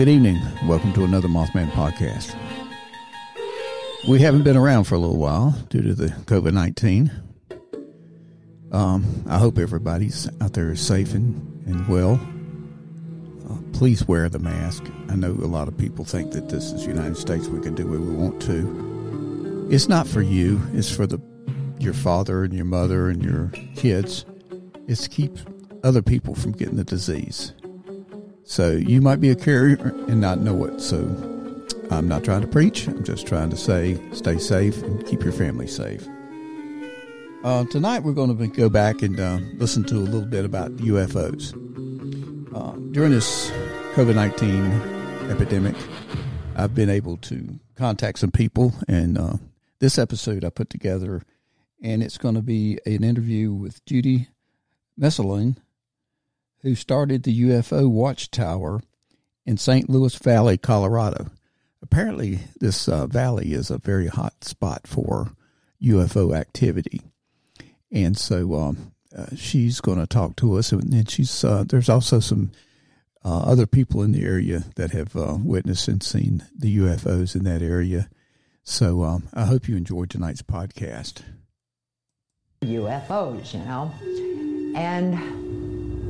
Good evening. Welcome to another Mothman podcast. We haven't been around for a little while due to the COVID-19. I hope everybody's out there is safe and well. Please wear the mask. I know a lot of people think that this is the United States. We can do what we want to. It's not for you. It's for your father and your mother and your kids. It's to keep other people from getting the disease. So you might be a carrier and not know it. So I'm not trying to preach. I'm just trying to say stay safe and keep your family safe. Tonight we're going to go back and listen to a little bit about UFOs. During this COVID-19 epidemic, I've been able to contact some people, and this episode I put together, and it's going to be an interview with Judy, Messoline, who started the UFO Watchtower in St. Louis Valley, Colorado. Apparently, this valley is a very hot spot for UFO activity. And so she's going to talk to us. And there's also some other people in the area that have witnessed and seen the UFOs in that area. So I hope you enjoyed tonight's podcast. UFOs, and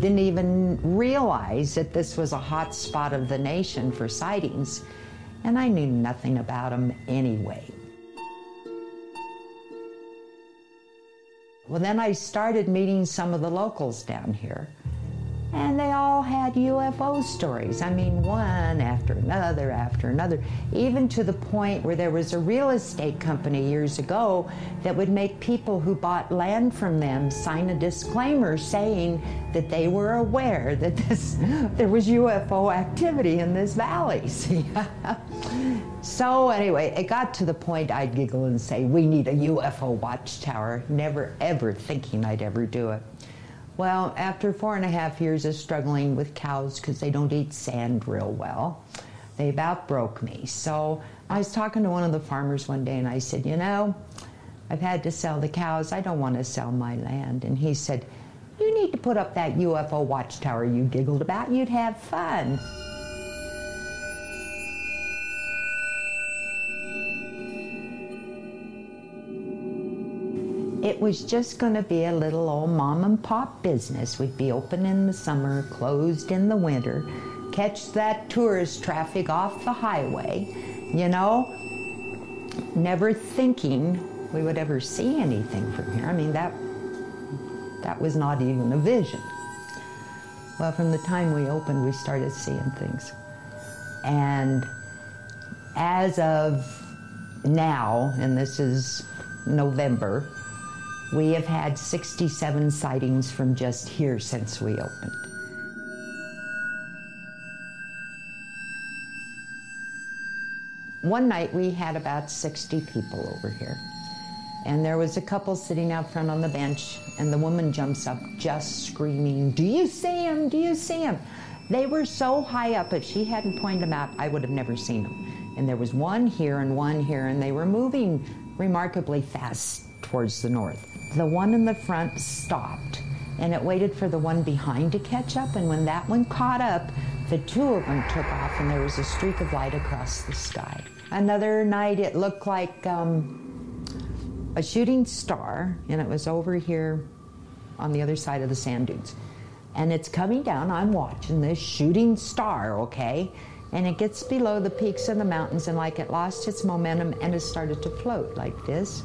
didn't even realize that this was a hot spot of the nation for sightings, and I knew nothing about them anyway. Well, then I started meeting some of the locals down here, and they all had UFO stories. I mean, one after another, even to the point where there was a real estate company years ago that would make people who bought land from them sign a disclaimer saying that they were aware that there was UFO activity in this valley. See? So anyway, it got to the point I'd giggle and say, we need a UFO watchtower, never ever thinking I'd ever do it. Well, after 4.5 years of struggling with cows because they don't eat sand real well, they about broke me. So I was talking to one of the farmers one day, and I said, I've had to sell the cows. I don't want to sell my land. And he said, you need to put up that UFO watchtower you giggled about. You'd have fun. It was just going to be a little old mom and pop business. We'd be open in the summer, closed in the winter, catch that tourist traffic off the highway, never thinking we would ever see anything from here. I mean, that was not even a vision. Well, from the time we opened, we started seeing things. And as of now, and this is November, we have had 67 sightings from just here since we opened. One night we had about 60 people over here. And there was a couple sitting out front on the bench, and the woman jumps up just screaming, "Do you see him? Do you see him?" They were so high up, if she hadn't pointed them out, I would have never seen them. And there was one here, and they were moving remarkably fast towards the north. The one in the front stopped, and it waited for the one behind to catch up, and when that one caught up, the two of them took off, and there was a streak of light across the sky. Another night it looked like a shooting star, and it was over here on the other side of the sand dunes. And it's coming down, I'm watching this shooting star, okay? And it gets below the peaks of the mountains, and like it lost its momentum, and it started to float like this.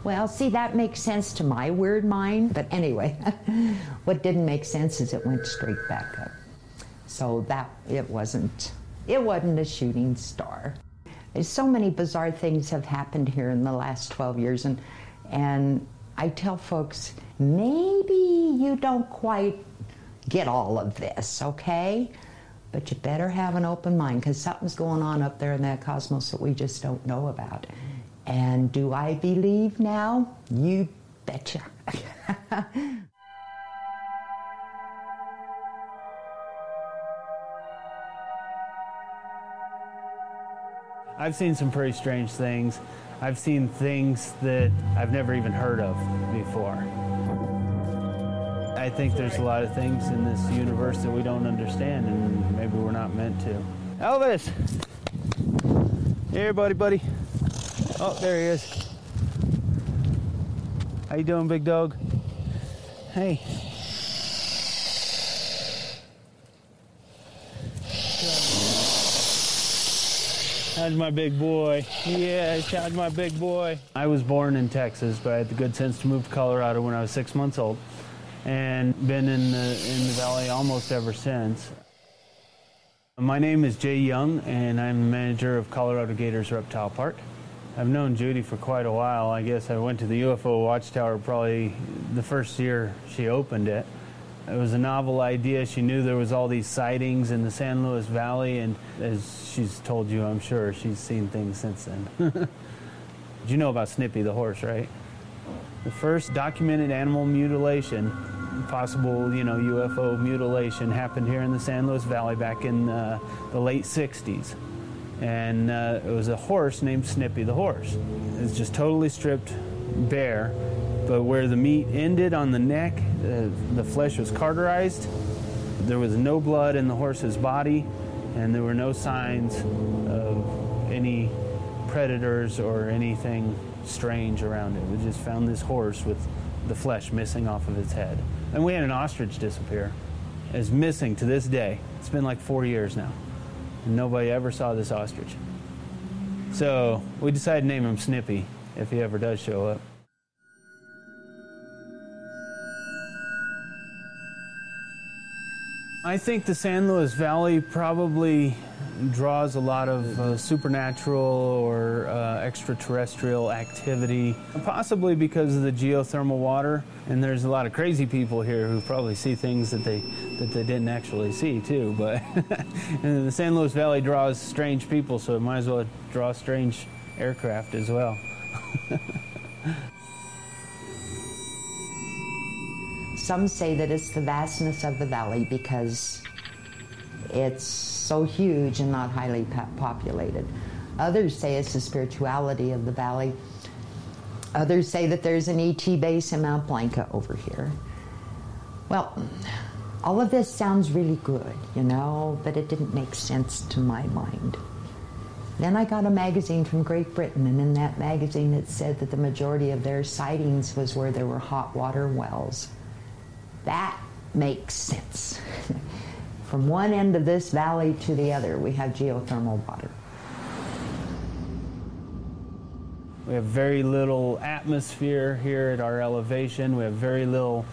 Well, see, that makes sense to my weird mind, but anyway, what didn't make sense is it went straight back up. So it wasn't a shooting star. So many bizarre things have happened here in the last 12 years, and I tell folks, maybe you don't quite get all of this, okay? But you better have an open mind, because something's going on up there in that cosmos that we just don't know about. And do I believe now? You betcha. I've seen some pretty strange things. I've seen things that I've never even heard of before. I think there's a lot of things in this universe that we don't understand, and maybe we're not meant to. Elvis! Here, buddy. Oh, there he is. How you doing, big dog? Hey. How's my big boy? Yeah, how's my big boy? I was born in Texas, but I had the good sense to move to Colorado when I was 6 months old, and been in the valley almost ever since. My name is Jay Young, and I'm the manager of Colorado Gators Reptile Park. I've known Judy for quite a while. I guess I went to the UFO Watchtower probably the first year she opened it. It was a novel idea. She knew there was all these sightings in the San Luis Valley, and as she's told you, I'm sure, she's seen things since then. You know about Snippy the horse, right? The first documented animal mutilation, possible, UFO mutilation, happened here in the San Luis Valley back in the late 60s. And it was a horse named Snippy the horse. It was just totally stripped bare, but where the meat ended on the neck, the flesh was cauterized. There was no blood in the horse's body, and there were no signs of any predators or anything strange around it. We just found this horse with the flesh missing off of its head. And we had an ostrich disappear. It's missing to this day. It's been like 4 years now, and nobody ever saw this ostrich. So we decided to name him Snippy if he ever does show up. I think the San Luis Valley probably draws a lot of supernatural or extraterrestrial activity, possibly because of the geothermal water. And there's a lot of crazy people here who probably see things that they didn't actually see too. But and the San Luis Valley draws strange people, so it might as well draw strange aircraft as well. Some say that it's the vastness of the valley because it's so huge and not highly populated. Others say it's the spirituality of the valley. Others say that there's an ET base in Mount Blanca over here. Well, all of this sounds really good, but it didn't make sense to my mind. Then I got a magazine from Great Britain, and in that magazine it said that the majority of their sightings was where there were hot water wells. That makes sense. From one end of this valley to the other, we have geothermal water. We have very little atmosphere here at our elevation. We have very little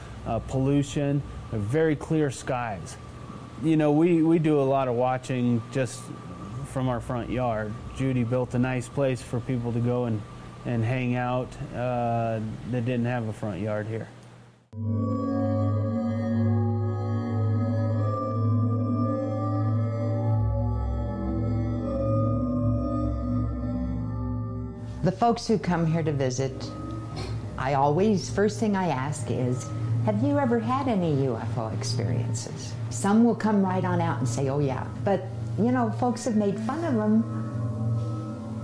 pollution. We have very clear skies. We do a lot of watching just from our front yard. Judy built a nice place for people to go and hang out that didn't have a front yard here. The folks who come here to visit, first thing I ask is, have you ever had any UFO experiences? Some will come right on out and say, oh yeah. But, folks have made fun of them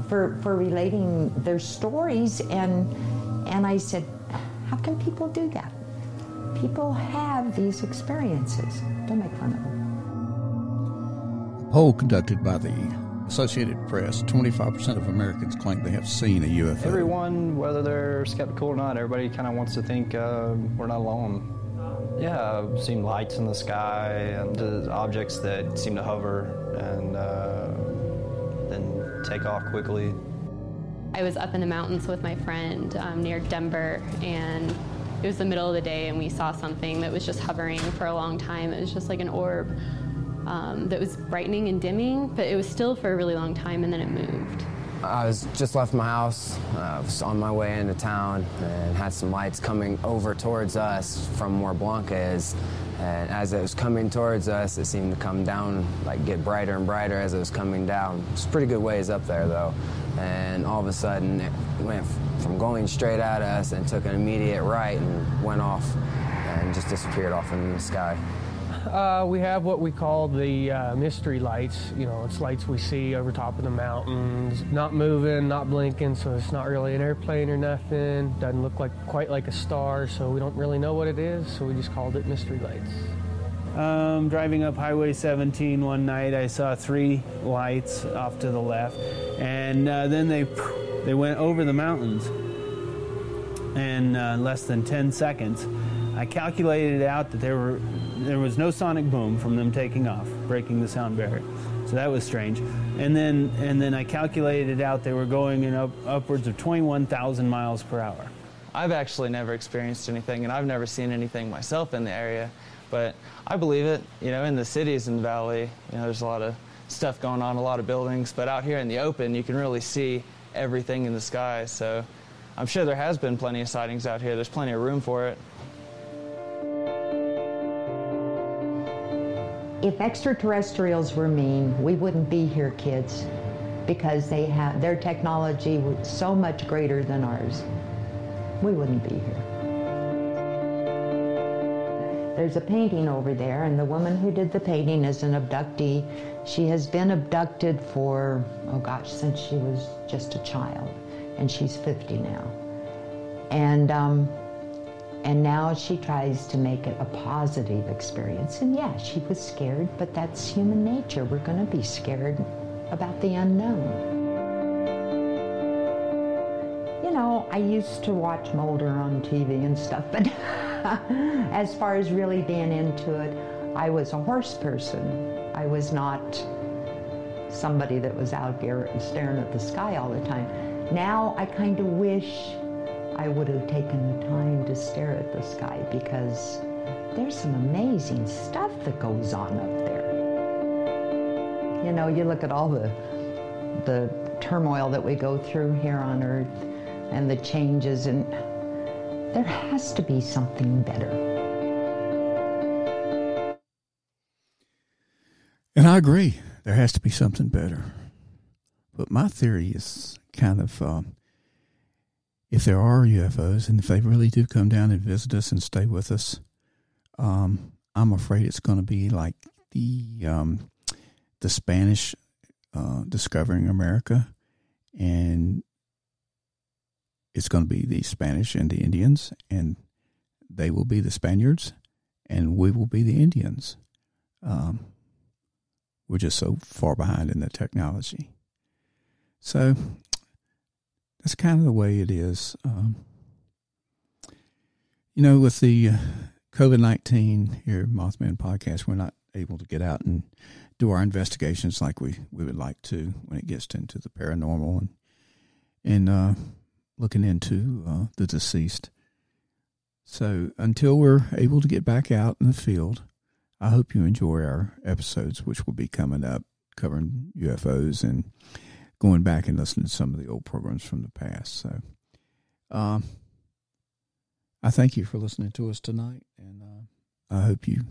for relating their stories, and I said, how can people do that? People have these experiences. Don't make fun of them. A poll conducted by the Associated Press, 25% of Americans claim they have seen a UFO. Everyone, whether they're skeptical or not, everybody kind of wants to think we're not alone. Yeah, I've seen lights in the sky and objects that seem to hover and then take off quickly. I was up in the mountains with my friend near Denver, and it was the middle of the day, and we saw something that was just hovering for a long time. It was just like an orb. That was brightening and dimming, but it was still for a really long time, and then it moved. I was just left my house. I was on my way into town and had some lights coming over towards us from where Blanca is. And as it was coming towards us, it seemed to come down, get brighter and brighter as it was coming down. It's a pretty good ways up there, though. And all of a sudden, it went from going straight at us and took an immediate right and went off and just disappeared off into the sky. we have what we call the mystery lights. You know, it's lights we see over top of the mountains, not moving, not blinking, so it's not really an airplane or nothing. Doesn't look quite like a star, so we don't really know what it is, so we just called it mystery lights. Driving up Highway 17 one night, I saw 3 lights off to the left, and then they went over the mountains in less than 10 seconds. I calculated out that there was no sonic boom from them taking off, breaking the sound barrier. So that was strange. And then I calculated out they were going in upwards of 21,000 miles per hour. I've actually never experienced anything, and I've never seen anything myself in the area. But I believe it. You know, in the cities in the valley, you know, there's a lot of stuff going on, a lot of buildings. But out here in the open, you can really see everything in the sky. So I'm sure there has been plenty of sightings out here. There's plenty of room for it. If extraterrestrials were mean, we wouldn't be here, kids, because their technology was so much greater than ours. We wouldn't be here. There's a painting over there, and the woman who did the painting is an abductee. She has been abducted for, since she was just a child, and she's 50 now. And now she tries to make it a positive experience. And yeah, she was scared, but that's human nature. We're going to be scared about the unknown. You know, I used to watch Mulder on TV and stuff, but as far as really being into it, I was a horse person. I was not somebody that was out here staring at the sky all the time. Now I kind of wish I would have taken the time to stare at the sky, because there's some amazing stuff that goes on up there. You know, you look at all the turmoil that we go through here on Earth and the changes, and there has to be something better. And I agree. There has to be something better. But my theory is kind of, if there are UFOs, and if they really do come down and visit us and stay with us, I'm afraid it's going to be like the Spanish discovering America, and it's going to be the Spanish and the Indians, and they will be the Spaniards, and we will be the Indians. We're just so far behind in the technology. So that's kind of the way it is. You know, with the COVID-19 here, Mothman Podcast, we're not able to get out and do our investigations like we would like to when it gets into the paranormal and looking into the deceased. So until we're able to get back out in the field, I hope you enjoy our episodes, which will be coming up, covering UFOs and going back and listening to some of the old programs from the past. So I thank you for listening to us tonight, and I hope you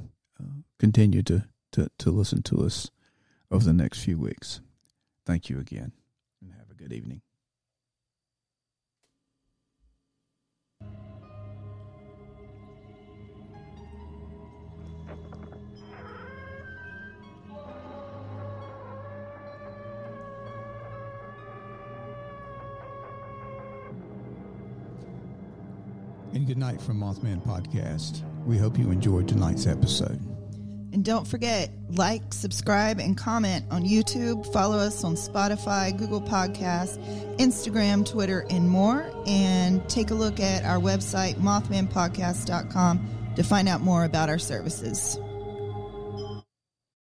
continue to listen to us over the next few weeks. Thank you again, and have a good evening. And good night from Mothman Podcast. We hope you enjoyed tonight's episode. And don't forget, like, subscribe, and comment on YouTube. Follow us on Spotify, Google Podcasts, Instagram, Twitter, and more. And take a look at our website, mothmanpodcast.com, to find out more about our services.